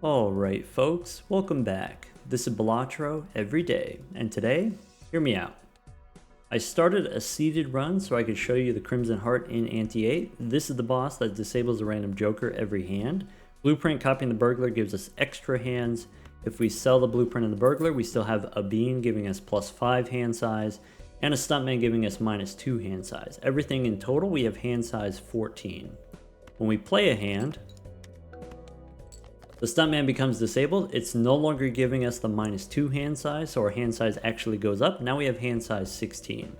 Alright folks, welcome back. This is Balatro every day, and today, hear me out. I started a seeded run so I could show you the Crimson Heart in Ante 8. This is the boss that disables a random joker every hand. Blueprint copying the burglar gives us extra hands. If we sell the blueprint of the burglar, we still have a bean giving us +5 hand size, and a stuntman giving us -2 hand size. Everything in total, we have hand size 14. When we play a hand, the stuntman becomes disabled. It's no longer giving us the -2 hand size, so our hand size actually goes up. Now we have hand size 16.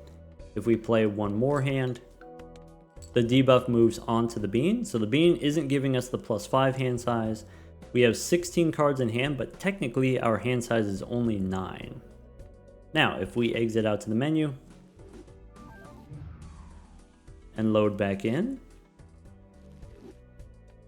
If we play one more hand, the debuff moves onto the bean. So the bean isn't giving us the +5 hand size. We have 16 cards in hand, but technically our hand size is only 9. Now, if we exit out to the menu and load back in,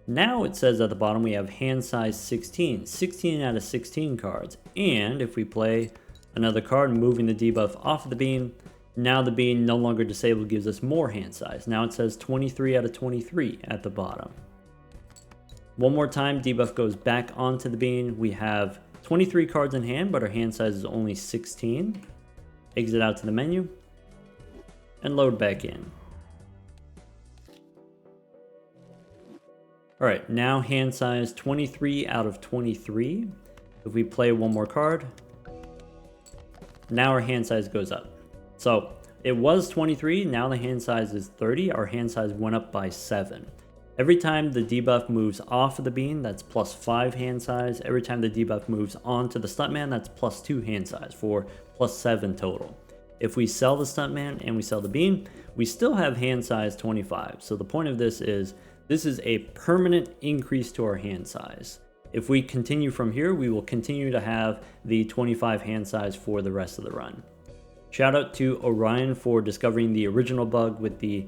now it says at the bottom we have hand size 16, 16 out of 16 cards. And if we play another card, moving the debuff off of the bean, now the bean no longer disabled gives us more hand size. Now it says 23 out of 23 at the bottom. One more time, debuff goes back onto the bean. We have 23 cards in hand, but our hand size is only 16. Exit out to the menu and load back in. Alright, now hand size 23 out of 23. If we play one more card, now our hand size goes up. So it was 23, now the hand size is 30. Our hand size went up by 7. Every time the debuff moves off of the bean, that's +5 hand size. Every time the debuff moves onto the stuntman, that's +2 hand size for +7 total. If we sell the stuntman and we sell the bean, we still have hand size 25. So the point of this is a permanent increase to our hand size. If we continue from here, we will continue to have the 25 hand size for the rest of the run. Shout out to Orion for discovering the original bug with the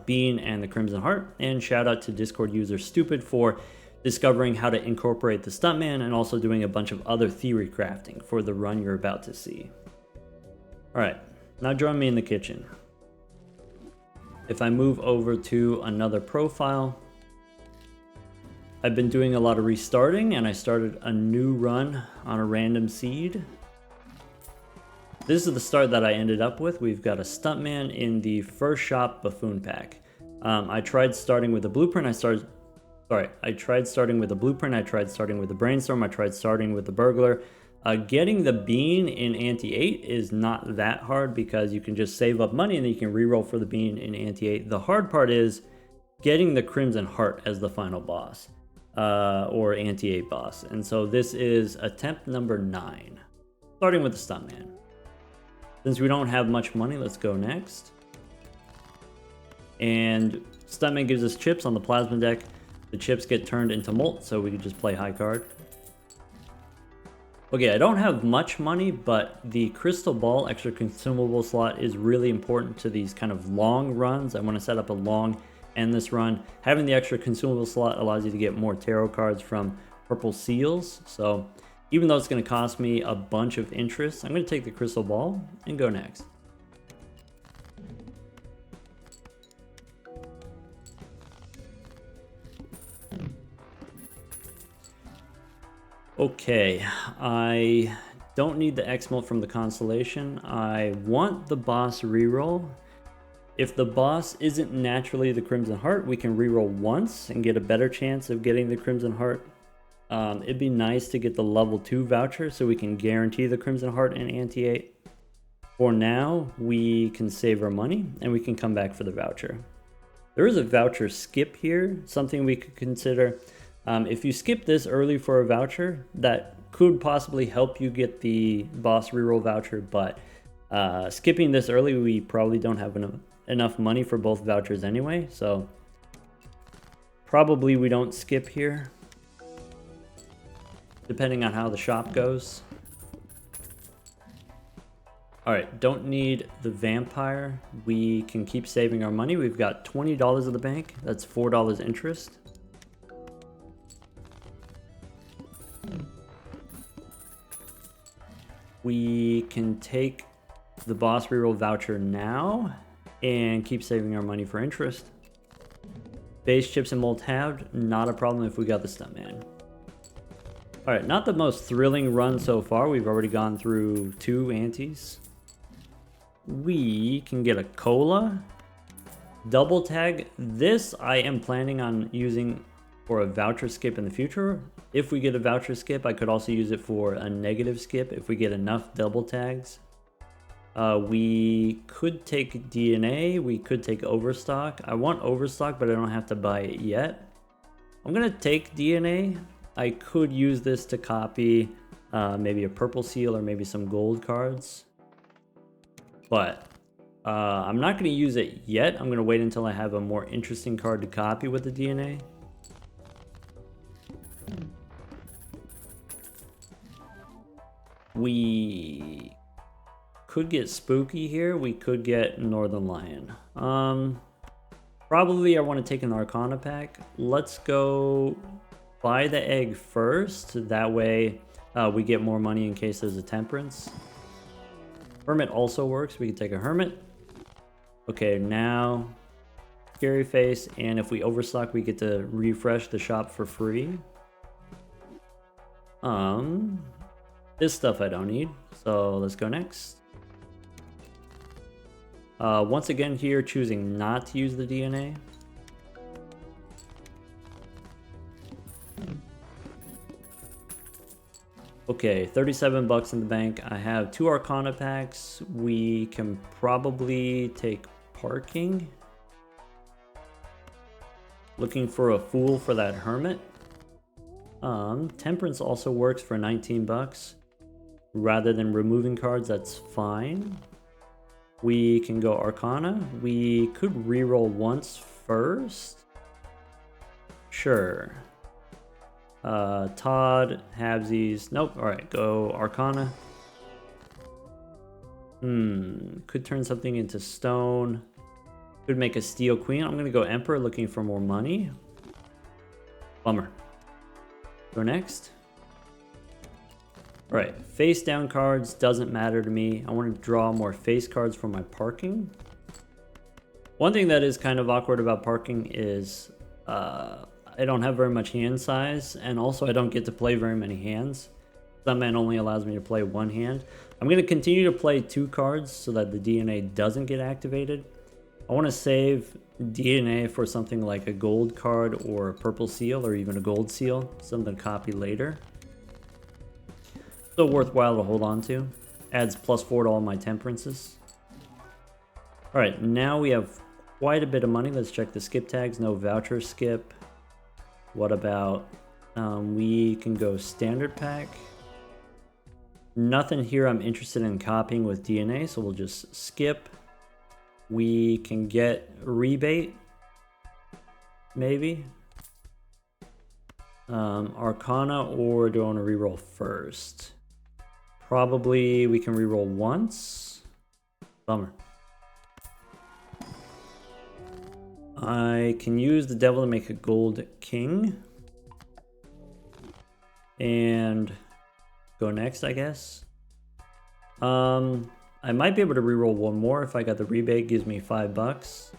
bean and the Crimson Heart, and shout out to Discord user Stupid for discovering how to incorporate the stuntman and also doing a bunch of other theory crafting for the run you're about to see. Alright, now join me in the kitchen. If I move over to another profile, I've been doing a lot of restarting and I started a new run on a random seed. This is the start that I ended up with. We've got a stuntman in the first shop buffoon pack. I tried starting with a blueprint. I tried starting with a blueprint. I tried starting with a brainstorm. I tried starting with the burglar. Getting the bean in Ante 8 is not that hard because you can just save up money and then you can reroll for the bean in Ante 8. The hard part is getting the Crimson Heart as the final boss, or Ante 8 boss. And so this is attempt number 9, starting with the stuntman. Since we don't have much money, let's go next. And stuntman gives us chips on the plasma deck. The chips get turned into molt, so we can just play high card. Okay, I don't have much money, but the crystal ball extra consumable slot is really important to these kind of long runs. I want to set up a long endless run. Having the extra consumable slot allows you to get more tarot cards from purple seals. So even though it's going to cost me a bunch of interest, I'm going to take the crystal ball and go next. Okay, I don't need the X-Mult from the constellation. I want the boss reroll. If the boss isn't naturally the Crimson Heart, we can reroll once and get a better chance of getting the Crimson Heart. It'd be nice to get the level 2 voucher so we can guarantee the Crimson Heart in Ante 8. For now, we can save our money and we can come back for the voucher. There is a voucher skip here, something we could consider. If you skip this early for a voucher, that could possibly help you get the boss reroll voucher, but skipping this early, we probably don't have enough money for both vouchers anyway, so probably we don't skip here, depending on how the shop goes. Alright, don't need the vampire. We can keep saving our money. We've got $20 in the bank. That's $4 interest. We can take the boss reroll voucher now and keep saving our money for interest. Base chips and molt halved, not a problem if we got the stuntman. Alright, not the most thrilling run so far. We've already gone through 2 antes. We can get a cola. Double tag. This I am planning on using for a voucher skip in the future. If we get a voucher skip, I could also use it for a negative skip if we get enough double tags. We could take DNA. We could take Overstock. I want Overstock, but I don't have to buy it yet. I'm going to take DNA. I could use this to copy maybe a purple seal or maybe some gold cards. But I'm not going to use it yet. I'm going to wait until I have a more interesting card to copy with the DNA. We could get Spooky here. We could get Northern Lion. Probably I want to take an Arcana pack. Let's go buy the egg first. That way we get more money in case there's a Temperance. Hermit also works. We can take a Hermit. Okay, now Scary Face, and if we overstock, we get to refresh the shop for free. This stuff I don't need, so let's go next. Once again here, choosing not to use the DNA. Okay, 37 bucks in the bank. I have 2 Arcana packs. We can probably take Parking. Looking for a Fool for that Hermit. Temperance also works for 19 bucks. Rather than removing cards, that's fine. We can go Arcana. We could reroll once first. Sure. Todd, Habsies. Nope. Alright, go Arcana. Could turn something into stone. Could make a Steel Queen. I'm gonna go Emperor, looking for more money. Bummer. Go next. Alright, face down cards doesn't matter to me. I want to draw more face cards for my Parking. One thing that is kind of awkward about Parking is I don't have very much hand size, and also I don't get to play very many hands. Stuntman only allows me to play 1 hand. I'm going to continue to play 2 cards so that the DNA doesn't get activated. I want to save DNA for something like a gold card or a purple seal or even a gold seal, something to copy later. Still worthwhile to hold on to. Adds +4 to all my temperances. Alright, now we have quite a bit of money. Let's check the skip tags. No voucher skip. What about, we can go standard pack. Nothing here I'm interested in copying with DNA, so we'll just skip. We can get rebate, maybe. Arcana, or do I want to reroll first? Probably we can reroll once. Bummer. I can use the devil to make a gold king. And go next, I guess. I might be able to reroll one more if I got the rebate, gives me $5.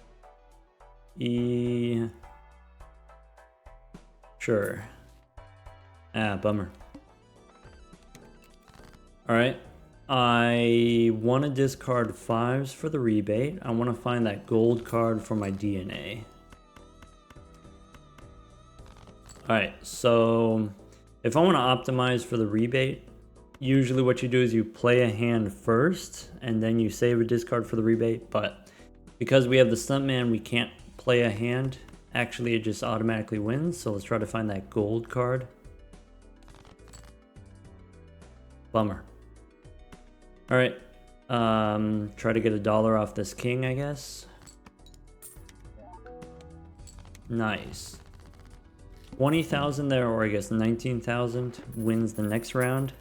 Sure. Bummer. Alright. I want to discard 5s for the rebate. I want to find that gold card for my DNA. Alright, so if I want to optimize for the rebate, usually what you do is you play a hand first and then you save a discard for the rebate, but because we have the Stuntman, we can't play a hand. Actually, it just automatically wins, so let's try to find that gold card. Bummer. Alright, try to get $1 off this king, I guess. Nice. 20,000 there, or I guess 19,000, wins the next round.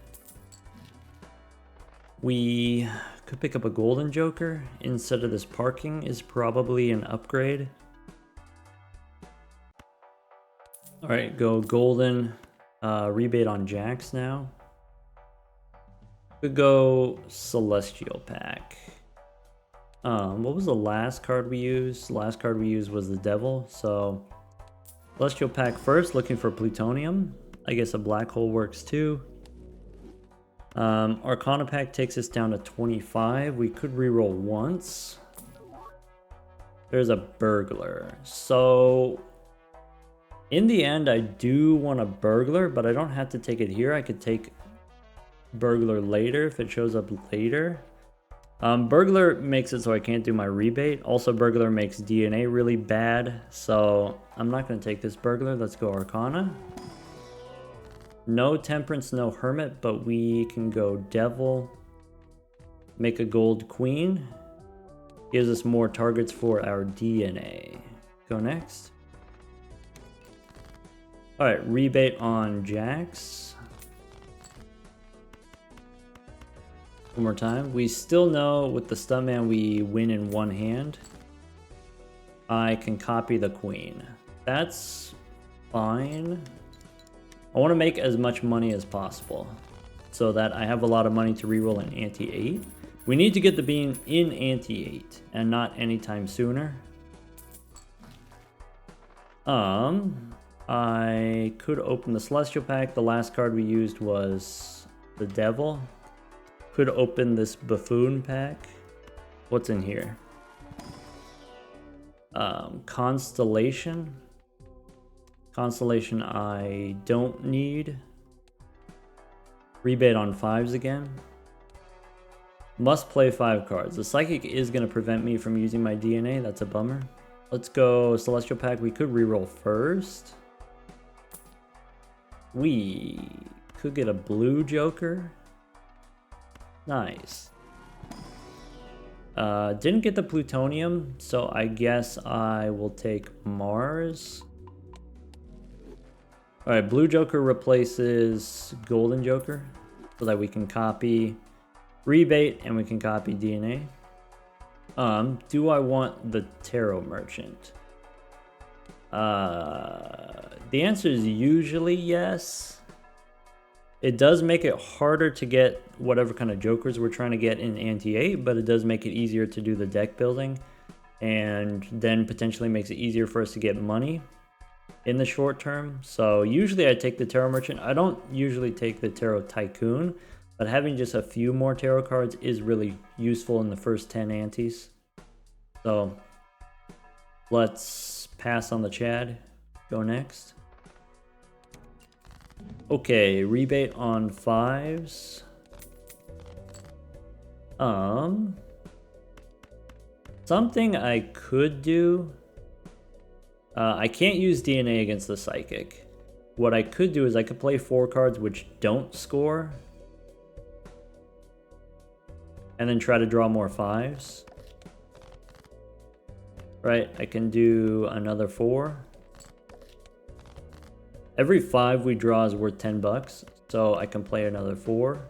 We could pick up a golden joker instead of this Parking is probably an upgrade. Alright, go golden, rebate on jacks now. Could go Celestial pack. What was the last card we used? The last card we used was the devil, so Celestial pack first, looking for plutonium. I guess a black hole works too. Arcana pack takes us down to 25. We could reroll once. There's a burglar. So in the end, I do want a burglar, but I don't have to take it here. I could take burglar later if it shows up later. Burglar makes it so I can't do my rebate. Also, burglar makes DNA really bad, so I'm not going to take this burglar. Let's go Arcana. No temperance, no hermit, but we can go devil. Make a gold queen. Gives us more targets for our DNA. Go next. Alright, rebate on jacks. One more time. We still know with the stuntman we win in one hand. I can copy the queen. That's fine. I want to make as much money as possible so that I have a lot of money to reroll an ante 8. We need to get the bean in ante 8 and not anytime sooner. I could open the celestial pack. The last card we used was the devil. Could open this buffoon pack. What's in here? Constellation. Constellation I don't need. Rebate on 5s again. Must play 5 cards. The psychic is going to prevent me from using my DNA. That's a bummer. Let's go celestial pack. We could reroll first. We could get a blue joker. Nice. Didn't get the plutonium, so I guess I will take Mars. Alright, blue joker replaces golden joker so that we can copy rebate and we can copy DNA. Do I want the tarot merchant? The answer is usually yes. It does make it harder to get whatever kind of jokers we're trying to get in ante 8, but it does make it easier to do the deck building, and then potentially makes it easier for us to get money in the short term. So usually I take the tarot merchant. I don't usually take the tarot tycoon, but having just a few more tarot cards is really useful in the first 10 antes. So let's pass on the Chad. Go next. Okay, rebate on 5s. Something I could do. I can't use DNA against the psychic. What I could do is I could play 4 cards which don't score, and then try to draw more 5s. Right, I can do another 4. Every 5 we draw is worth 10 bucks, so I can play another 4.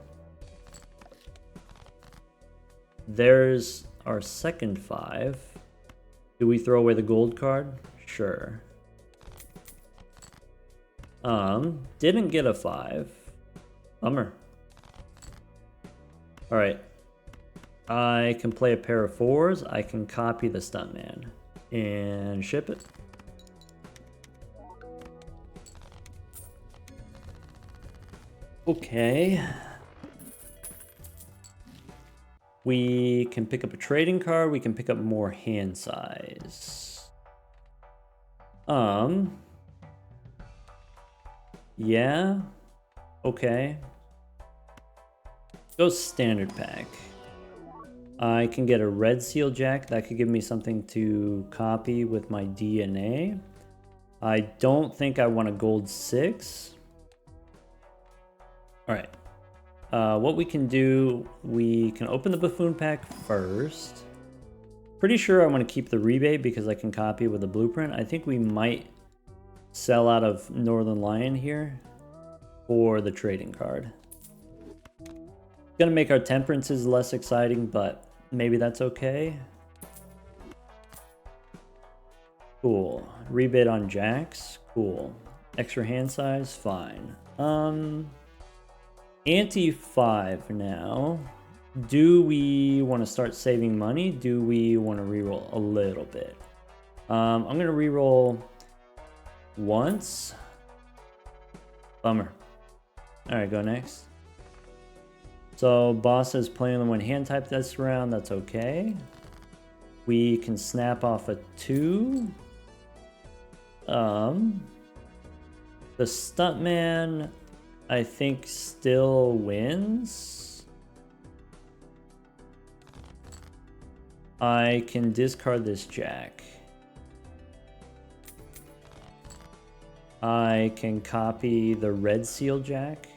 There's our second 5. Do we throw away the gold card? Sure. Didn't get a 5. Bummer. Alright. I can play a pair of 4s. I can copy the stuntman and ship it. Okay. We can pick up a trading card. We can pick up more hand size. Yeah. Okay. Go standard pack. I can get a red seal jack. That could give me something to copy with my DNA. I don't think I want a gold 6. Alright. What we can do, we can open the buffoon pack first. Pretty sure I want to keep the rebate because I can copy with a blueprint. I think we might sell out of Northern Lion here for the trading card. It's gonna make our temperances less exciting, but maybe that's okay. Cool. Rebate on jacks. Cool. Extra hand size. Fine. Ante 5 now. Do we want to start saving money? Do we want to reroll a little bit? I'm going to reroll once. Bummer. Alright, go next. So boss is playing the one hand type this round, that's okay. We can snap off a 2. The stuntman, I think, still wins. I can discard this jack. I can copy the red seal jack.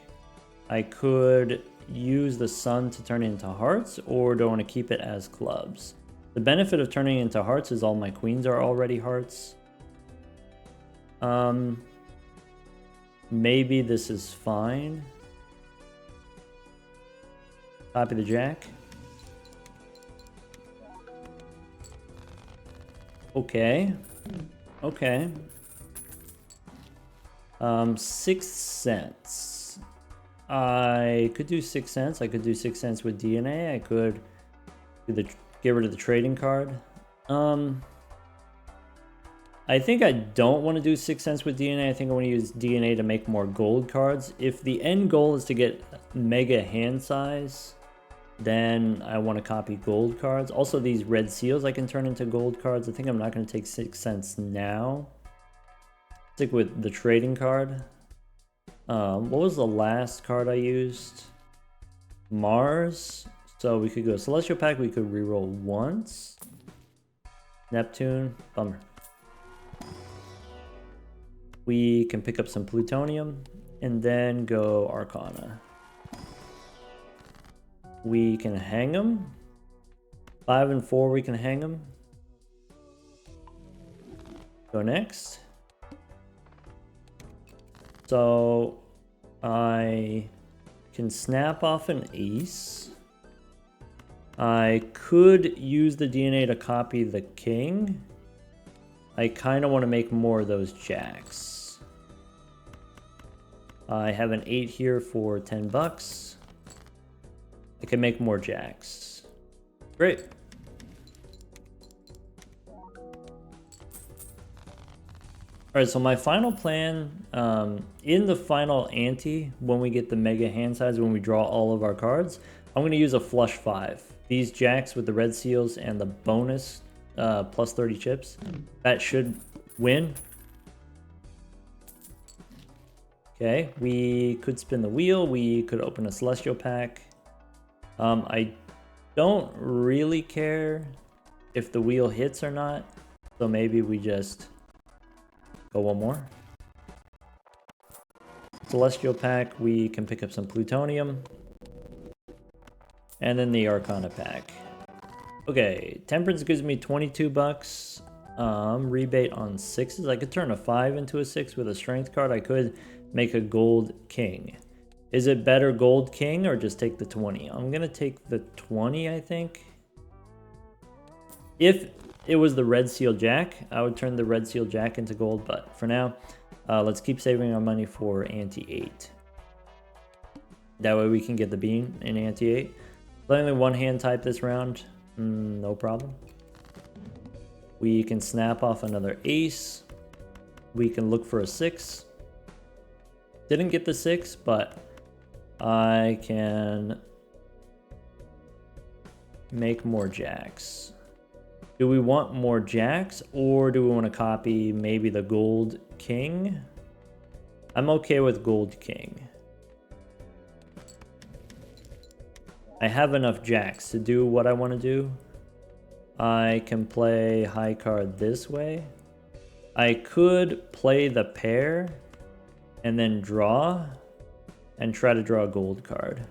I could use the sun to turn it into hearts, or do I want to keep it as clubs? The benefit of turning it into hearts is all my queens are already hearts. Maybe this is fine. Copy the jack. Okay. Okay. 6 cents. I could do 6 cents. I could do 6 cents with DNA. I could do get rid of the trading card. I think I don't want to do 6 cents with DNA. I think I want to use DNA to make more gold cards. If the end goal is to get mega hand size, then I want to copy gold cards. Also, these red seals I can turn into gold cards. I think I'm not going to take 6 cents now. Stick with the trading card. What was the last card I used? Mars. So we could go Celestial Pack. We could reroll once. Neptune. Bummer. We can pick up some plutonium and then go Arcana. We can hang them. 5 and 4 we can hang them. Go next. So I can snap off an ace. I could use the DNA to copy the king. I kind of want to make more of those jacks. I have an 8 here for 10 bucks. I can make more jacks. Great. Alright, so my final plan, in the final ante, when we get the mega hand size, when we draw all of our cards, I'm going to use a flush 5. These jacks with the red seals and the bonus plus 30 chips, that should win. Okay, we could spin the wheel, we could open a Celestial Pack. I don't really care if the wheel hits or not, so maybe we just go one more. Celestial Pack, we can pick up some plutonium. And then the Arcana Pack. Okay, Temperance gives me 22 bucks. Rebate on 6s. I could turn a 5 into a 6 with a strength card. I could make a gold king. Is it better gold king or just take the 20? I'm gonna take the 20, I think. If it was the red seal jack, I would turn the red seal jack into gold, but for now, let's keep saving our money for ante 8. That way we can get the bean in ante 8. Only one hand type this round, no problem. We can snap off another ace. We can look for a 6. Didn't get the 6, but I can make more jacks. Do we want more jacks, or do we want to copy maybe the gold king? I'm okay with gold king. I have enough jacks to do what I want to do. I can play high card this way. I could play the pair and then draw and try to draw a gold card.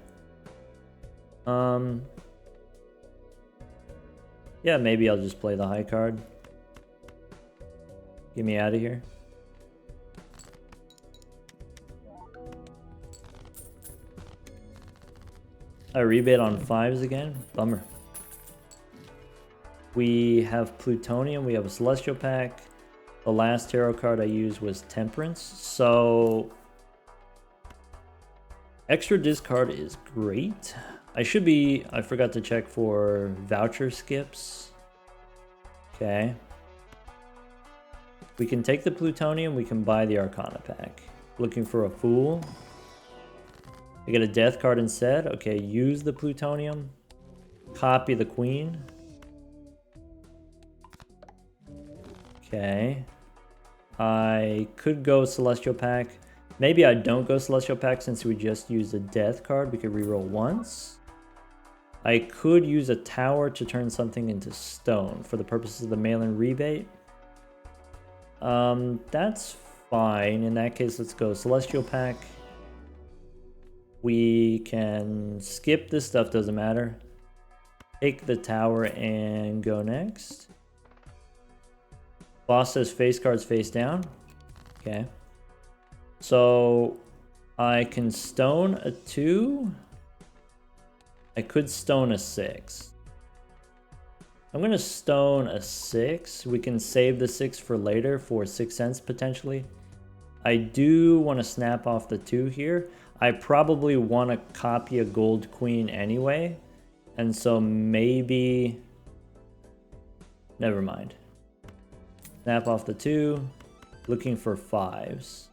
Yeah, maybe I'll just play the high card. Get me out of here. I rebate on 5s again. Bummer. We have plutonium. We have a Celestial Pack. The last tarot card I used was Temperance. So extra discard is great. I forgot to check for voucher skips. Okay. We can take the plutonium. We can buy the Arcana Pack. Looking for a fool. I get a death card instead. Okay, use the plutonium. Copy the queen. Okay. I could go Celestial Pack. Maybe I don't go Celestial Pack since we just used a death card. We could reroll once. I could use a tower to turn something into stone for the purposes of the mail-in rebate. That's fine. In that case, let's go Celestial Pack. We can skip this stuff, doesn't matter. Take the tower and go next. Boss says face cards face down. Okay. So I can stone a 2. I could stone a 6. I'm going to stone a 6. We can save the 6 for later for 6 cents potentially. I do want to snap off the 2 here. I probably want to copy a gold queen anyway. And so maybe... Never mind. Snap off the 2. Looking for 5s.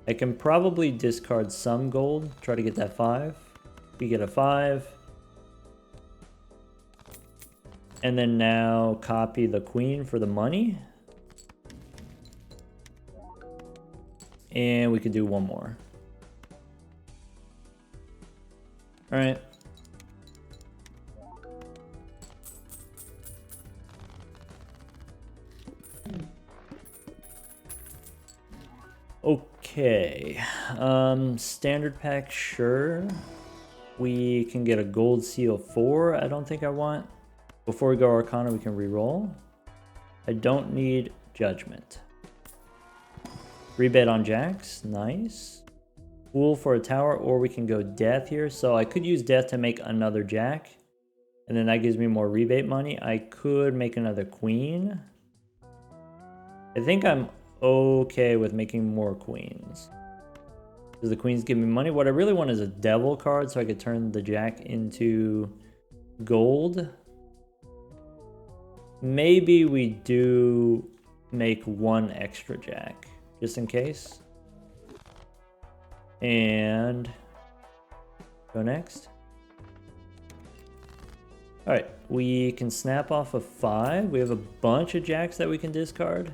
I can probably discard some gold. Try to get that 5. We get a 5. And then now copy the queen for the money. And we could do one more. All right. Okay. Standard pack, sure. We can get a gold seal 4. I don't think I want. Before we go Arcana, we can reroll. I don't need Judgment. Rebate on jacks, nice. Fool for a tower, or we can go Death here. So I could use Death to make another jack. And then that gives me more rebate money. I could make another queen. I think I'm okay with making more queens. Does the queens give me money? What I really want is a devil card so I could turn the jack into gold. Maybe we do make one extra jack just in case. And go next. All right, we can snap off a 5. We have a bunch of jacks that we can discard.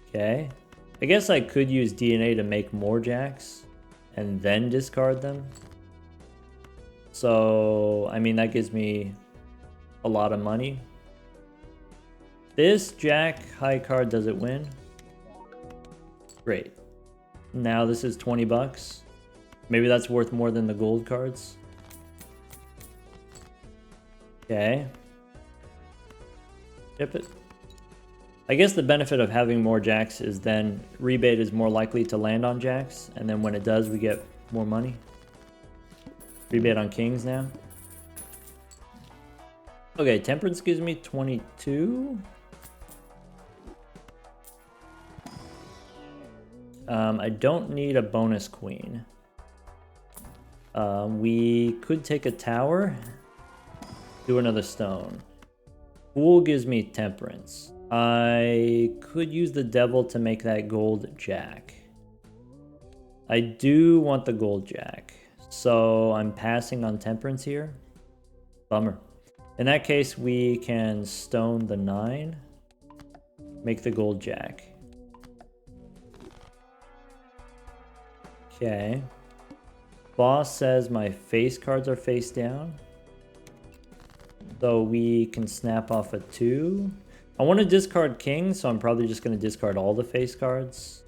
Okay. I guess I could use DNA to make more jacks and then discard them. So, I mean, that gives me a lot of money. This jack high card, does it win? Great. Now this is 20 bucks. Maybe that's worth more than the gold cards. Okay. Ship it. I guess the benefit of having more jacks is then rebate is more likely to land on jacks, and then when it does, we get more money. Rebate on kings now. Okay, temperance gives me 22. I don't need a bonus queen. We could take a tower, do another stone. Fool gives me temperance. I could use the devil to make that gold jack. I do want the gold jack, so I'm passing on temperance here. Bummer. In that case, we can stone the 9, make the gold jack. Okay. Boss says my face cards are face down. So we can snap off a 2. I want to discard king, so I'm probably just going to discard all the face cards.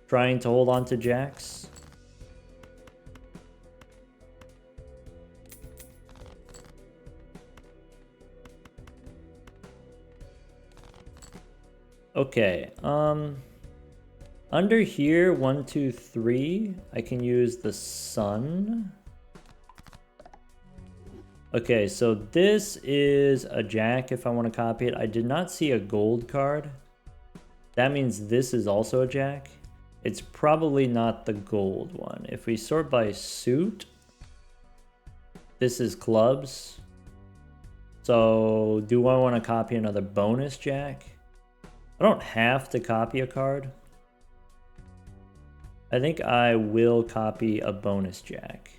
Trying to hold on to jacks. Okay, under here, 1, 2, 3, I can use the sun. Okay, so this is a jack if I want to copy it. I did not see a gold card. That means this is also a jack. It's probably not the gold one. If we sort by suit, this is clubs. So do I want to copy another bonus jack? I don't have to copy a card. I think I will copy a bonus jack.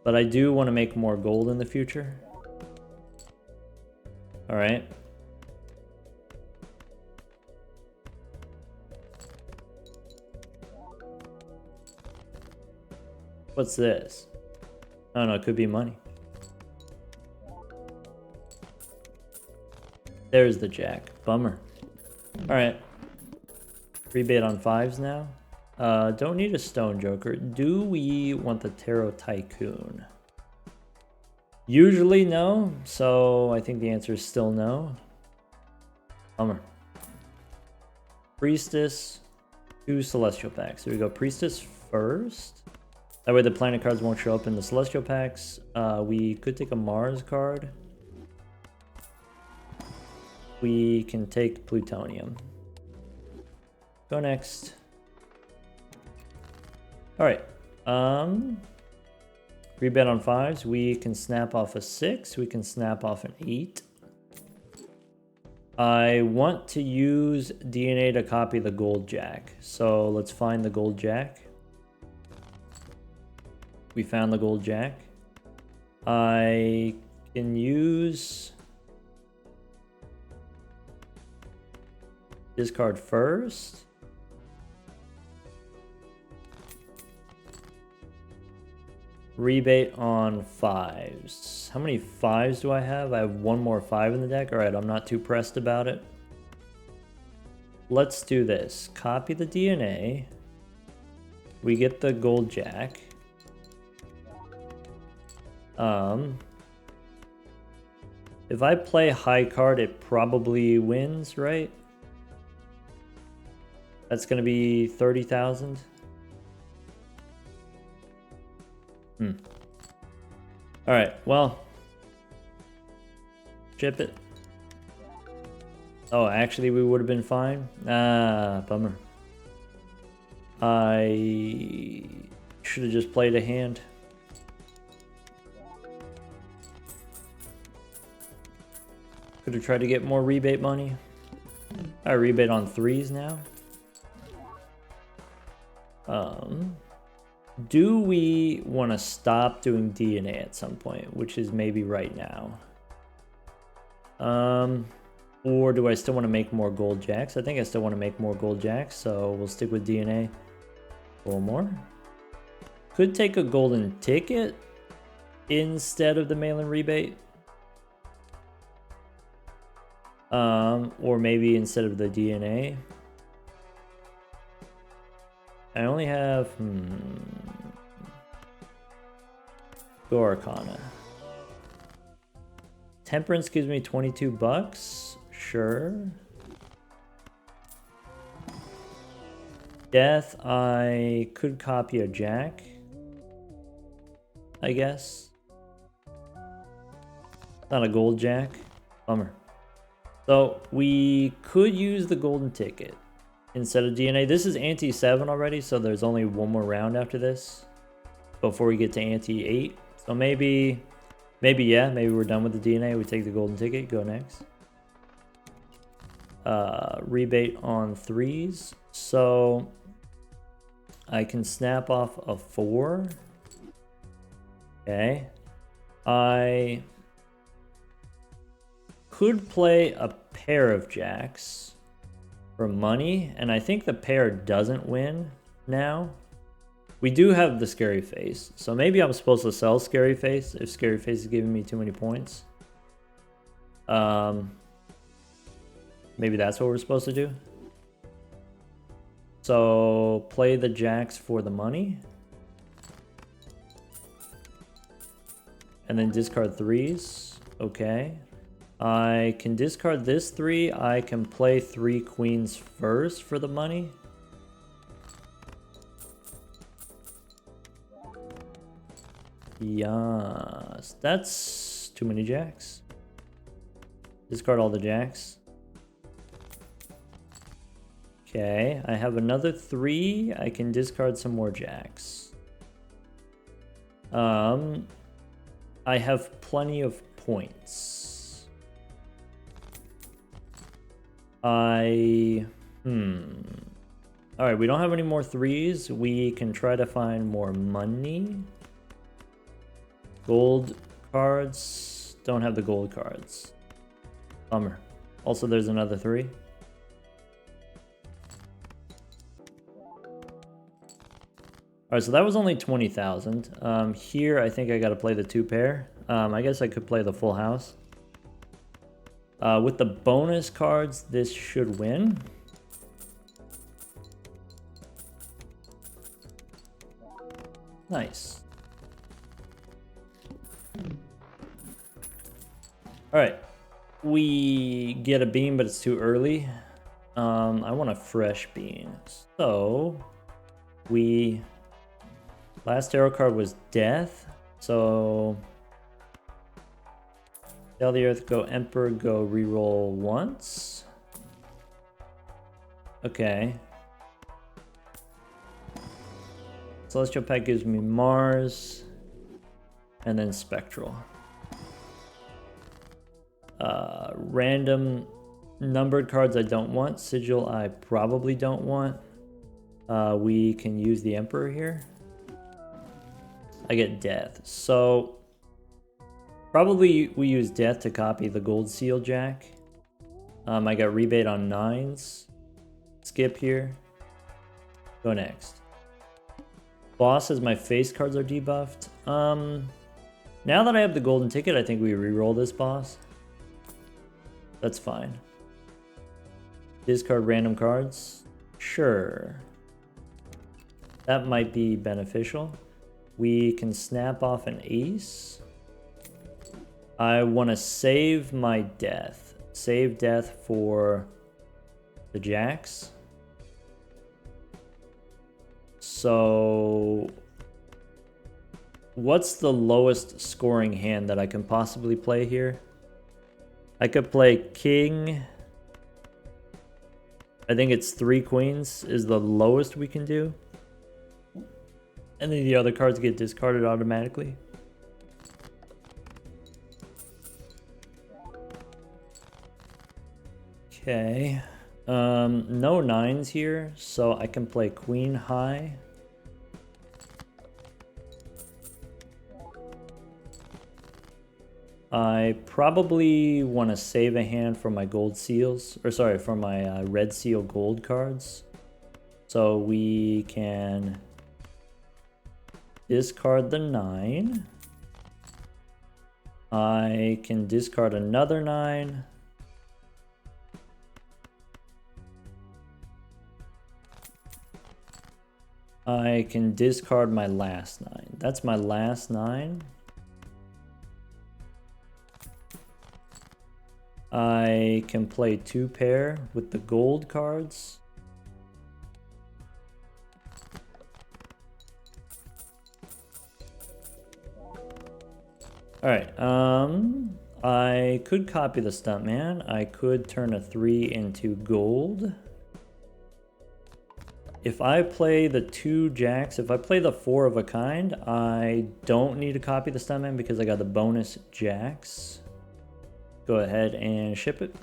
But I do want to make more gold in the future. All right. What's this? I don't know, it could be money. There's the jack. Bummer. Alright. Rebate on 5s now. Don't need a stone joker. Do we want the tarot tycoon? Usually no, so I think the answer is still no. Bummer. Priestess, 2 celestial packs. Here we go. Priestess first. That way the planet cards won't show up in the celestial packs. We could take a Mars card. We can take plutonium. Go next. Alright. Rebet on 5s. We can snap off a 6. We can snap off an 8. I want to use DNA to copy the gold jack. So let's find the gold jack. We found the gold jack. I can use discard first. Rebate on 5s. How many 5s do I have? I have one more 5 in the deck. Alright, I'm not too pressed about it. Let's do this. Copy the DNA. We get the gold jack. If I play high card, it probably wins, right? That's gonna be 30,000. Alright, well. Chip it. Oh, actually we would have been fine. Ah, bummer. I should have just played a hand. Could have tried to get more rebate money. I rebate on 3s now. Do we want to stop doing DNA at some point, which is maybe right now? Or do I still want to make more gold jacks? I think I still want to make more gold jacks, so we'll stick with DNA. One more. Could take a golden ticket instead of the mail-in rebate. Or maybe instead of the DNA. I only have Go Arcana. Temperance gives me 22 bucks. Sure. Death, I could copy a jack, I guess. Not a gold jack. Bummer. So we could use the golden ticket instead of DNA. This is ante 7 already, so there's only one more round after this before we get to ante 8. So maybe we're done with the DNA. We take the golden ticket, go next. Rebate on 3s. So I can snap off a 4. Okay. I could play a pair of jacks for money, and I think the pair doesn't win now. We do have the Scary Face, so maybe I'm supposed to sell Scary Face if Scary Face is giving me too many points. Maybe that's what we're supposed to do. So play the jacks for the money. And then discard 3s. Okay. I can discard this 3. I can play 3 queens first for the money. Yes, that's too many jacks. Discard all the jacks. Okay, I have another 3. I can discard some more jacks. I have plenty of points. Alright, we don't have any more 3s. We can try to find more money. Gold cards. Don't have the gold cards. Bummer. Also, there's another 3. Alright, so that was only 20,000. Here, I think I gotta play the 2 pair. I guess I could play the full house. With the bonus cards, this should win. Nice. Alright. We get a bean, but it's too early. I want a fresh bean. So, last arrow card was death. So, Tell the Earth, go Emperor, go reroll once. Okay. Celestial Pack gives me Mars. And then Spectral. Random numbered cards I don't want. Sigil I probably don't want. We can use the Emperor here. I get Death. So probably we use Death to copy the Gold Seal Jack. I got rebate on 9s. Skip here. Go next. Boss says my face cards are debuffed. Now that I have the golden ticket, I think we reroll this boss. That's fine. Discard random cards. Sure. That might be beneficial. We can snap off an ace. I want to save my death. Save death for the jacks. So what's the lowest scoring hand that I can possibly play here? I could play king. I think it's 3 queens is the lowest we can do. And then the other cards get discarded automatically. Okay. No 9s here, so I can play queen high. I probably want to save a hand for my gold seals, or sorry, for my red seal gold cards. So we can discard the 9. I can discard another 9. I can discard my last 9. That's my last 9. I can play 2 pair with the gold cards. Alright, I could copy the Stuntman. I could turn a 3 into gold. If I play the 2 jacks, if I play the 4 of a kind, I don't need to copy the Stuntman because I got the bonus jacks. Go ahead and ship it.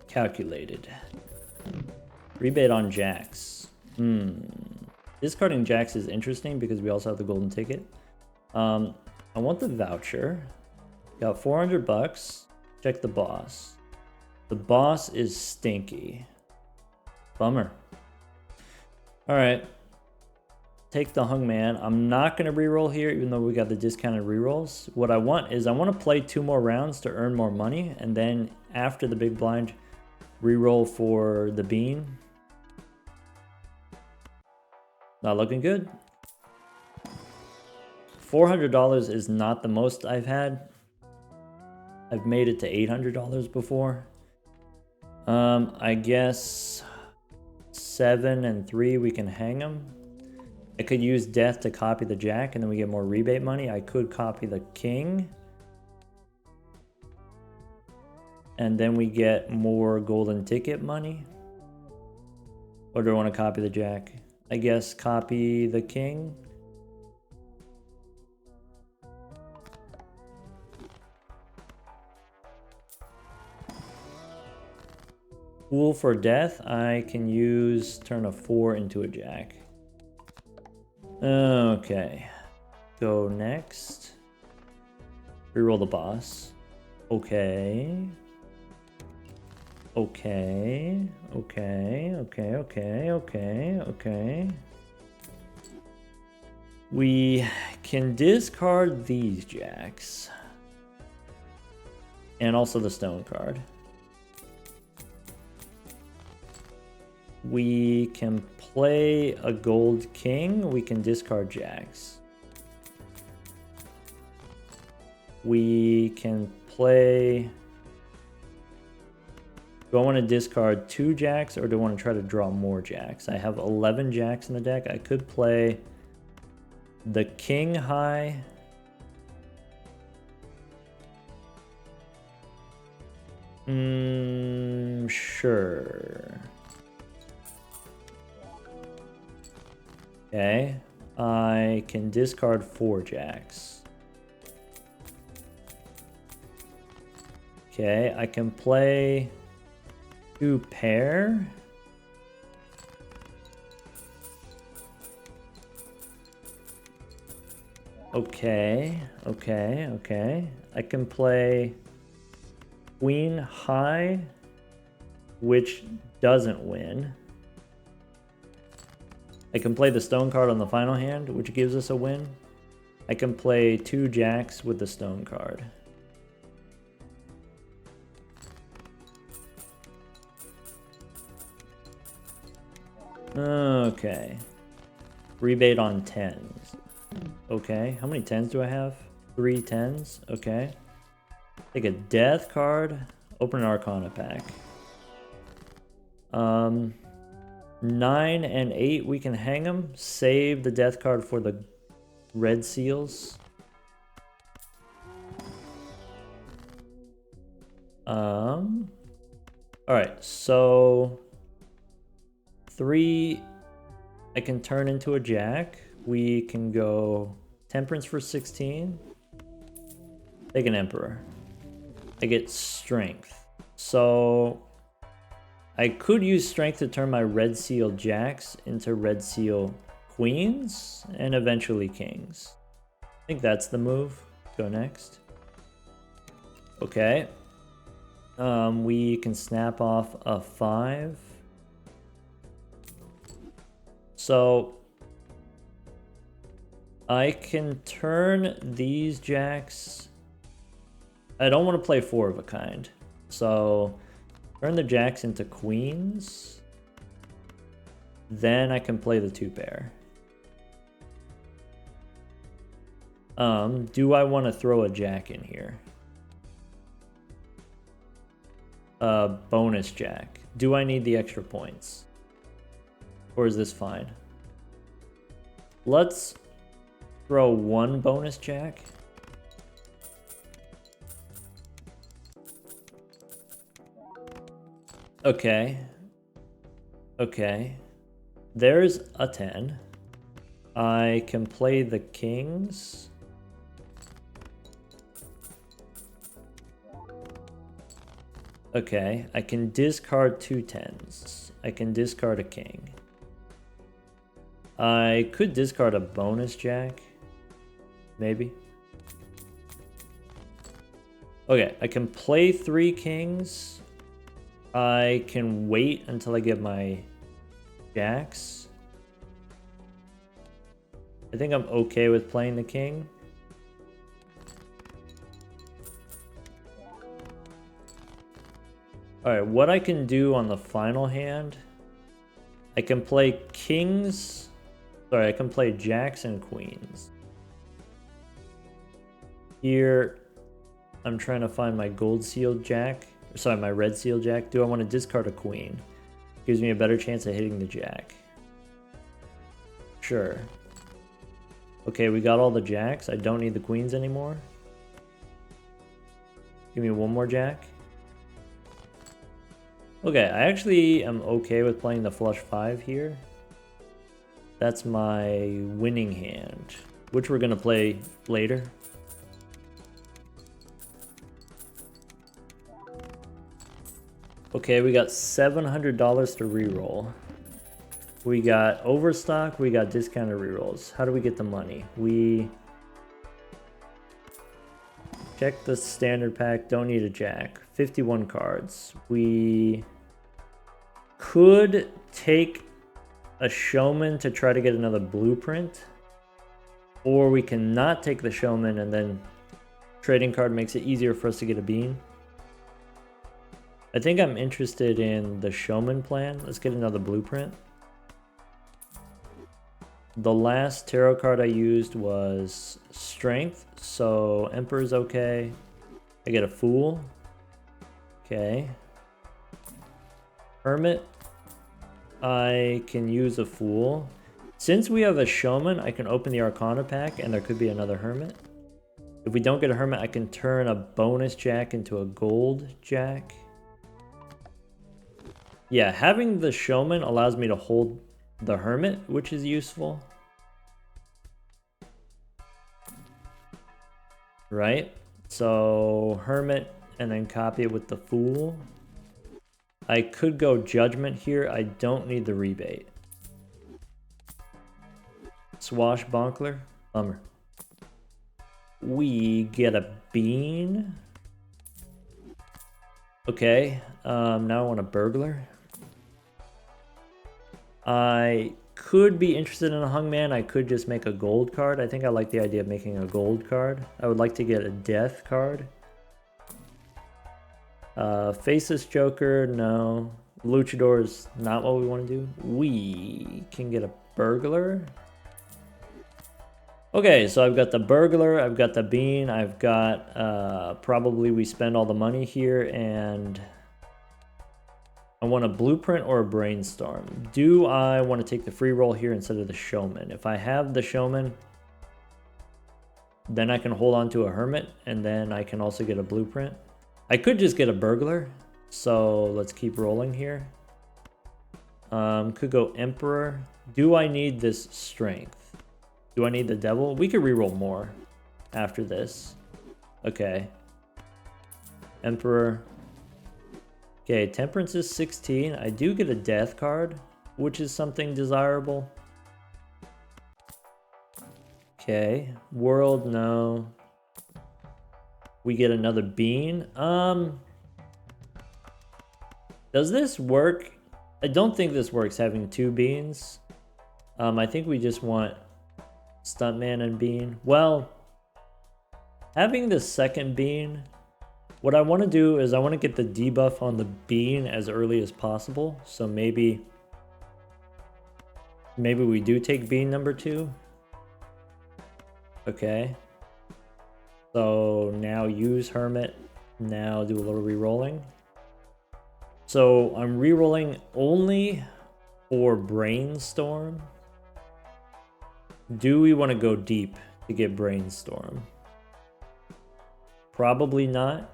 Calculated. Rebate on jacks. Discarding jacks is interesting because we also have the golden ticket. I want the voucher. Got 400 bucks. Check the boss. The boss is stinky. Bummer. Alright. Take the hung man. I'm not going to reroll here even though we got the discounted rerolls. What I want is I want to play 2 more rounds to earn more money, and then after the big blind, reroll for the bean. Not looking good. $400 is not the most I've had. I've made it to $800 before. I guess 7 and 3 we can hang them. I could use death to copy the jack and then we get more rebate money. I could copy the king. And then we get more golden ticket money. Or do I want to copy the jack? I guess copy the king. Fool for death. I can use turn a 4 into a jack. Okay. Go next. Reroll the boss. Okay. Okay. Okay. We can discard these jacks. And also the stone card. We can play a gold king. We can discard jacks. We can play... Do I want to discard 2 jacks or do I want to try to draw more jacks? I have 11 jacks in the deck. I could play the king high. Sure. Okay. I can discard 4 jacks. Okay, I can play 2 pair. Okay. I can play queen high, which doesn't win. I can play the stone card on the final hand, which gives us a win. I can play 2 jacks with the stone card. Okay. Rebate on 10s. Okay, how many 10s do I have? 3 10s, okay. Take a death card, open an Arcana pack. 9 and 8, we can hang them. Save the death card for the red seals. Alright, so 3, I can turn into a jack. We can go Temperance for 16. Take an Emperor. I get Strength. So I could use Strength to turn my red seal jacks into red seal queens and eventually kings. I think that's the move. Go next. Okay. We can snap off a 5. So I can turn these jacks. I don't want to play 4 of a kind. So turn the jacks into queens. Then I can play the 2 pair. Do I want to throw a jack in here? Bonus jack. Do I need the extra points? Or is this fine? Let's throw 1 bonus jack. Okay. There's a 10. I can play the kings. Okay, I can discard 2 10s. I can discard a king. I could discard a bonus jack. Maybe. Okay, I can play 3 kings. I can wait until I get my jacks. I think I'm okay with playing the king. Alright, what I can do on the final hand, I can play kings. Sorry, I can play jacks and queens. Here, I'm trying to find my gold sealed jack. Sorry, my red seal jack. Do I want to discard a queen? Gives me a better chance of hitting the jack. Sure. Okay, we got all the jacks. I don't need the queens anymore. Give me 1 more jack. Okay, I actually am okay with playing the flush 5 here. That's my winning hand, which we're gonna play later. Okay, we got $700 to reroll. We got overstock, we got discounted rerolls. How do we get the money? We check the standard pack, don't need a jack. 51 cards. We could take a showman to try to get another blueprint. Or we cannot take the showman and then trading card makes it easier for us to get a bean. I think I'm interested in the showman plan. Let's get another blueprint. The last tarot card I used was strength, so Emperor's okay. I get a fool. Okay. Hermit. I can use a fool. Since we have a showman, I can open the Arcana pack and there could be another hermit. If we don't get a hermit, I can turn a bonus jack into a gold jack. Yeah, having the showman allows me to hold the hermit, which is useful. Right? So hermit and then copy it with the fool. I could go judgment here. I don't need the rebate. Swashbuckler. Bummer. We get a bean. Okay. Now I want a burglar. I could be interested in a hungman. I could just make a gold card. I think I like the idea of making a gold card. I would like to get a death card. Faceless Joker, no. Luchador is not what we want to do. We can get a burglar. Okay, so I've got the burglar, I've got the bean, I've got, probably we spend all the money here, and I want a blueprint or a brainstorm. Do I want to take the free roll here instead of the showman? If I have the showman, then I can hold on to a hermit, and then I can also get a blueprint. I could just get a burglar, so let's keep rolling here. Could go Emperor. Do I need this strength? Do I need the devil? We could reroll more after this. Okay. Emperor. Okay, Temperance is 16. I do get a death card, which is something desirable. Okay. World, no. We get another bean. Does this work? I don't think this works having two beans. I think we just want Stuntman and bean. Well, having the second bean, what I want to do is I want to get the debuff on the bean as early as possible. So maybe we do take bean number 2. Okay. So now use Hermit. Now do a little re-rolling. So I'm re-rolling only for Brainstorm. Do we want to go deep to get Brainstorm? Probably not.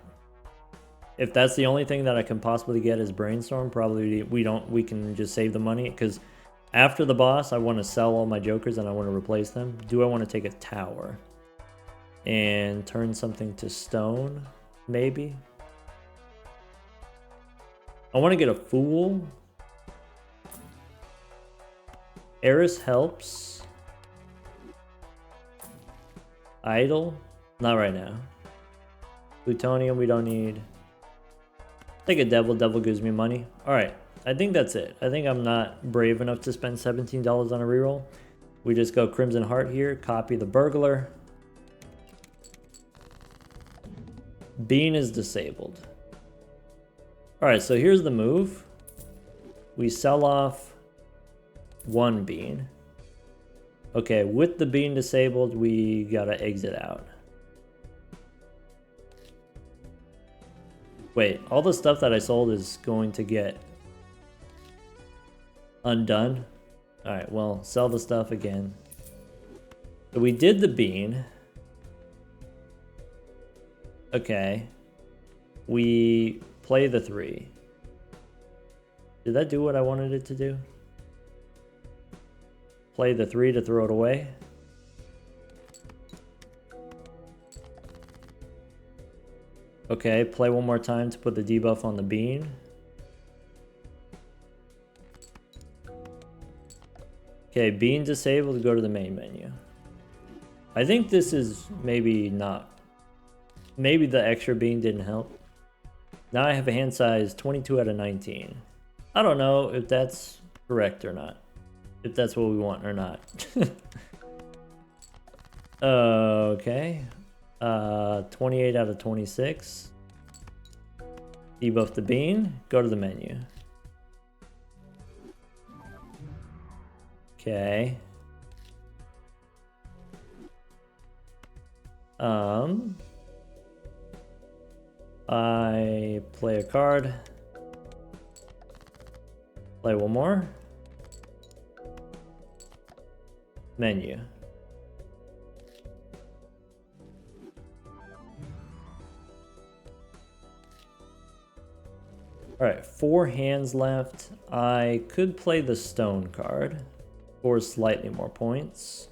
If that's the only thing that I can possibly get is Brainstorm, probably we can just save the money, because after the boss I want to sell all my jokers and I want to replace them. Do I want to take a tower and turn something to stone? Maybe. I want to get a fool. Eris helps. Idle? Not right now. Plutonium we don't need. Take a devil. Devil gives me money. Alright, I think that's it. I think I'm not brave enough to spend $17 on a reroll. We just go Crimson Heart here. Copy the burglar. Bean is disabled. Alright, so here's the move. We sell off one bean. Okay, with the bean disabled, we gotta exit out. Wait, all the stuff that I sold is going to get undone? Alright, well, sell the stuff again. So we did the bean. Okay. We play the 3. Did that do what I wanted it to do? Play the 3 to throw it away. Okay, play one more time to put the debuff on the bean. Okay, bean disabled, go to the main menu. I think this is maybe not. Maybe the extra bean didn't help. Now I have a hand size 22 out of 19. I don't know if that's correct or not. If that's what we want or not. Okay. 28 out of 26. Debuff the bean. Go to the menu. Okay. I play a card. Play one more. Menu. Alright, 4 hands left. I could play the stone card for slightly more points.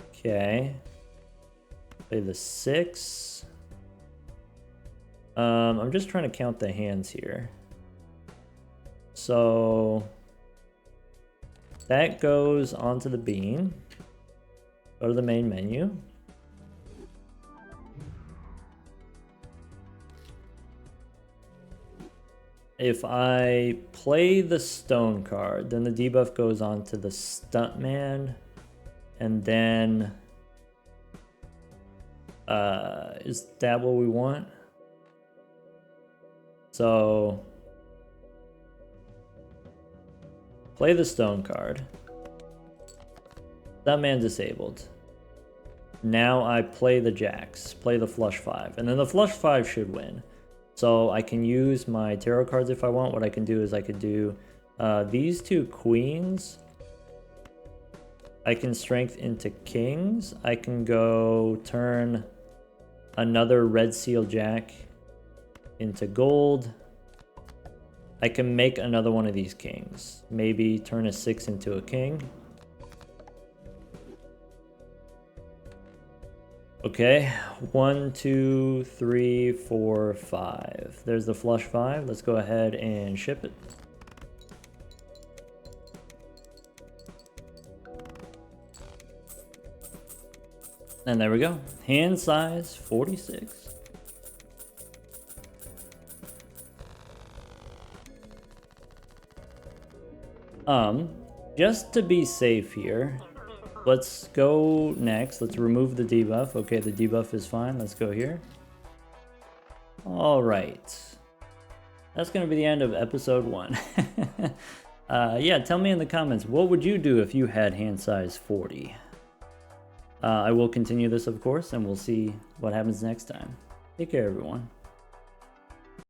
Okay. Play the 6. I'm just trying to count the hands here. So that goes onto the bean. Go to the main menu. If I play the stone card, then the debuff goes on to the stuntman, and then is that what we want? So play the stone card. Stuntman disabled. Now I play the jacks, play the flush 5, and then the flush 5 should win. So I can use my tarot cards if I want. What I can do is I could do these 2 queens. I can strength into kings. I can go turn another red seal jack into gold. I can make another one of these kings. Maybe turn a 6 into a king. Okay, 1, 2, 3, 4, 5. There's the flush 5. Let's go ahead and ship it. And there we go. Hand size 46. Just to be safe here, let's go next. Let's remove the debuff. Okay, the debuff is fine. Let's go here. All right. That's going to be the end of episode 1. Yeah, tell me in the comments, what would you do if you had hand size 40? I will continue this, of course, and we'll see what happens next time. Take care, everyone.